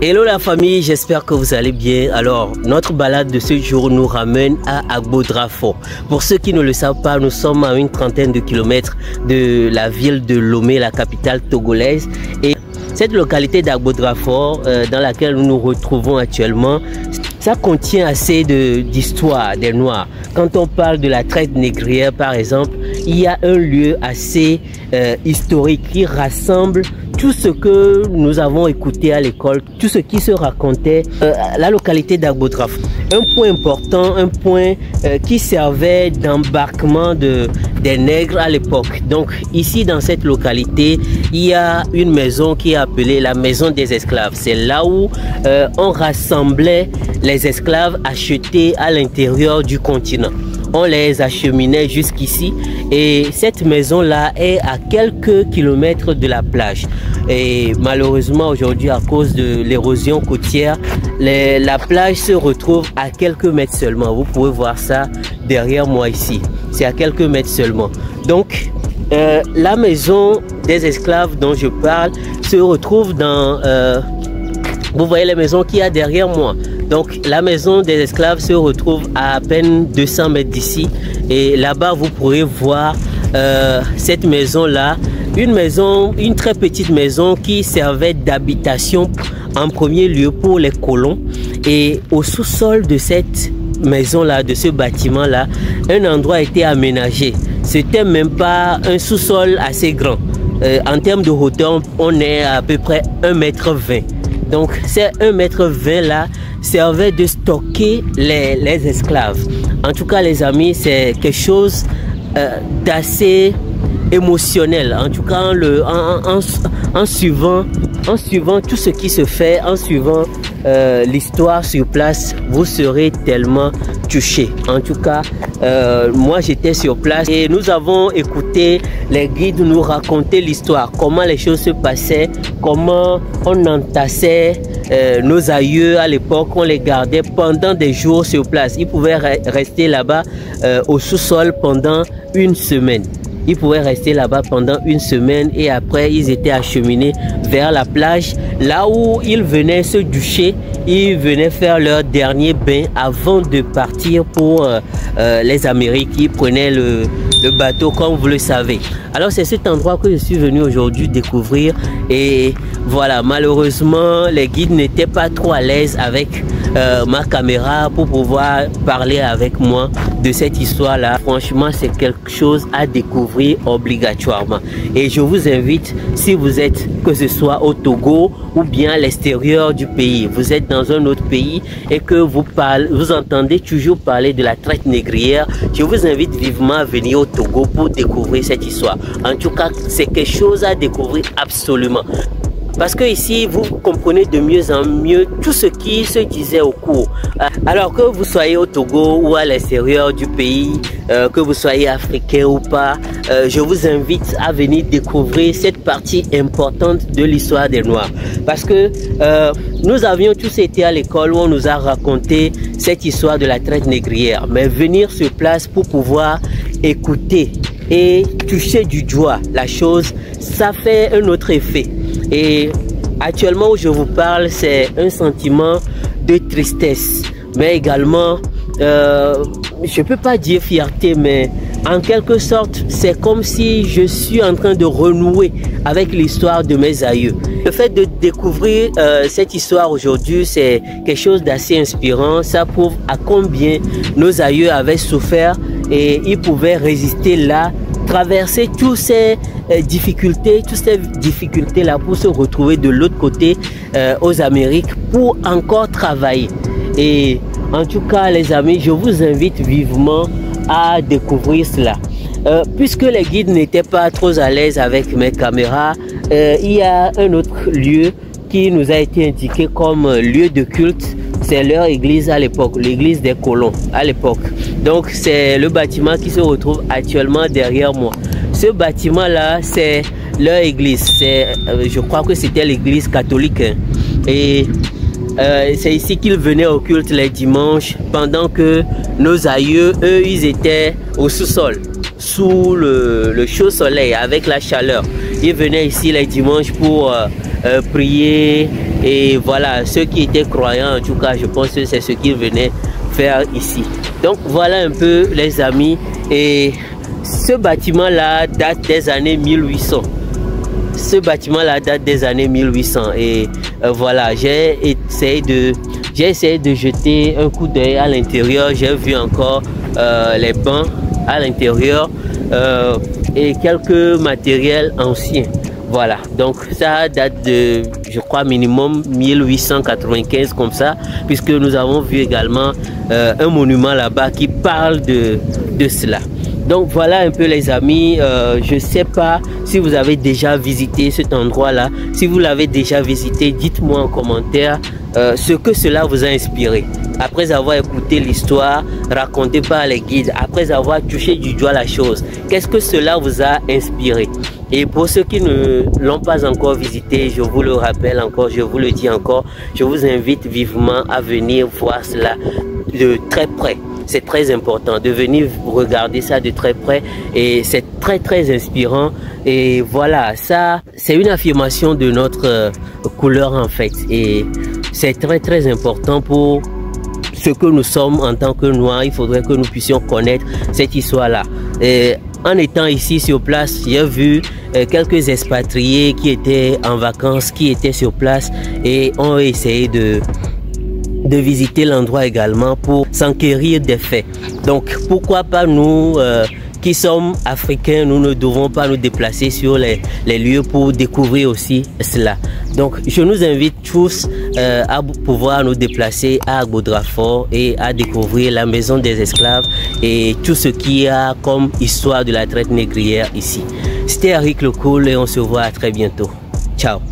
Hello la famille, j'espère que vous allez bien. Alors, notre balade de ce jour nous ramène à Agbodrafo. Pour ceux qui ne le savent pas, nous sommes à une trentaine de kilomètres de la ville de Lomé, la capitale togolaise. Et cette localité d'Agbodrafo, dans laquelle nous nous retrouvons actuellement, ça contient assez d'histoire des Noirs. Quand on parle de la traite négrière, par exemple, il y a un lieu assez historique qui rassemble tout ce que nous avons écouté à l'école, tout ce qui se racontait à la localité d'Agbodrafo. Un point important, un point qui servait d'embarquement des nègres à l'époque. Donc ici dans cette localité, il y a une maison qui est appelée la maison des esclaves. C'est là où on rassemblait les esclaves achetés à l'intérieur du continent. On les acheminait jusqu'ici et cette maison-là est à quelques kilomètres de la plage. Et malheureusement aujourd'hui, à cause de l'érosion côtière, la plage se retrouve à quelques mètres seulement. Vous pouvez voir ça derrière moi ici. C'est à quelques mètres seulement. Donc la maison des esclaves dont je parle se retrouve dans... vous voyez les maisons qu'il y a derrière moi. Donc la maison des esclaves se retrouve à peine 200 mètres d'ici. Et là-bas, vous pourrez voir cette maison-là. Une très petite maison qui servait d'habitation en premier lieu pour les colons. Et au sous-sol de cette maison-là, de ce bâtiment-là, un endroit a été aménagé. C'était même pas un sous-sol assez grand. En termes de hauteur, on est à peu près 1,20 m. Donc ces 1,20 m là servait de stocker les esclaves. En tout cas les amis, c'est quelque chose d'assez émotionnel. En tout cas en suivant tout ce qui se fait, en suivant l'histoire sur place, vous serez tellement touché. En tout cas moi j'étais sur place et nous avons écouté les guides nous raconter l'histoire, comment les choses se passaient, comment on entassait nos aïeux à l'époque, on les gardait pendant des jours sur place. Ils pouvaient rester là-bas au sous-sol pendant une semaine. Ils pouvaient rester là-bas pendant une semaine et après ils étaient acheminés vers la plage, là où ils venaient se doucher, ils venaient faire leur dernier bain avant de partir pour les Amériques. Ils prenaient le bateau comme vous le savez. Alors c'est cet endroit que je suis venu aujourd'hui découvrir et voilà, malheureusement les guides n'étaient pas trop à l'aise avec ma caméra pour pouvoir parler avec moi de cette histoire là. Franchement c'est quelque chose à découvrir obligatoirement et je vous invite, si vous êtes, que ce soit au Togo ou bien à l'extérieur du pays, vous êtes dans un autre pays et que vous entendez toujours parler de la traite négrière, je vous invite vivement à venir au Togo pour découvrir cette histoire. En tout cas c'est quelque chose à découvrir absolument. Parce que ici, vous comprenez de mieux en mieux tout ce qui se disait au cours. Alors que vous soyez au Togo ou à l'extérieur du pays, que vous soyez africain ou pas, je vous invite à venir découvrir cette partie importante de l'histoire des Noirs. Parce que nous avions tous été à l'école où on nous a raconté cette histoire de la traite négrière. Mais venir sur place pour pouvoir écouter et toucher du doigt la chose, ça fait un autre effet. Et actuellement où je vous parle, c'est un sentiment de tristesse, mais également, je ne peux pas dire fierté, mais en quelque sorte, c'est comme si je suis en train de renouer avec l'histoire de mes aïeux. Le fait de découvrir cette histoire aujourd'hui, c'est quelque chose d'assez inspirant. Ça prouve à combien nos aïeux avaient souffert et ils pouvaient résister là, traverser toutes ces difficultés là pour se retrouver de l'autre côté aux Amériques pour encore travailler. Et en tout cas les amis, je vous invite vivement à découvrir cela. Puisque les guides n'étaient pas trop à l'aise avec mes caméras, il y a un autre lieu qui nous a été indiqué comme lieu de culte. C'est leur église à l'époque, l'église des colons à l'époque. Donc c'est le bâtiment qui se retrouve actuellement derrière moi. Ce bâtiment là, c'est leur église. Je crois que c'était l'église catholique. Hein. Et c'est ici qu'ils venaient au culte les dimanches, pendant que nos aïeux, eux, ils étaient au sous-sol, sous le chaud soleil, avec la chaleur. Ils venaient ici les dimanches pour prier Et voilà, ceux qui étaient croyants, en tout cas, je pense que c'est ce qu'ils venaient faire ici. Donc voilà un peu les amis, et ce bâtiment là date des années 1800. Ce bâtiment là date des années 1800 et voilà, j'ai essayé de jeter un coup d'œil à l'intérieur. J'ai vu encore les bancs à l'intérieur et quelques matériels anciens. Voilà, donc ça date de, je crois, minimum 1895 comme ça, puisque nous avons vu également un monument là-bas qui parle de cela. Donc voilà un peu les amis, je ne sais pas si vous avez déjà visité cet endroit-là. Si vous l'avez déjà visité, dites-moi en commentaire ce que cela vous a inspiré. Après avoir écouté l'histoire racontée par les guides, après avoir touché du doigt la chose, qu'est-ce que cela vous a inspiré? Et pour ceux qui ne l'ont pas encore visité, je vous le rappelle encore, je vous le dis encore, je vous invite vivement à venir voir cela de très près. C'est très important de venir regarder ça de très près et c'est très inspirant. Et voilà, ça c'est une affirmation de notre couleur en fait, et c'est très important pour ce que nous sommes en tant que Noirs. Il faudrait que nous puissions connaître cette histoire là. Et en étant ici sur place, j'ai vu quelques expatriés qui étaient en vacances, qui étaient sur place et ont essayé de visiter l'endroit également pour s'enquérir des faits. Donc pourquoi pas nous qui sommes africains, nous ne devons pas nous déplacer sur les lieux pour découvrir aussi cela. Donc je nous invite tous à pouvoir nous déplacer à Agbo-Drafort et à découvrir la maison des esclaves et tout ce qu'il y a comme histoire de la traite négrière ici. C'était Eric Le Cool et on se voit à très bientôt. Ciao.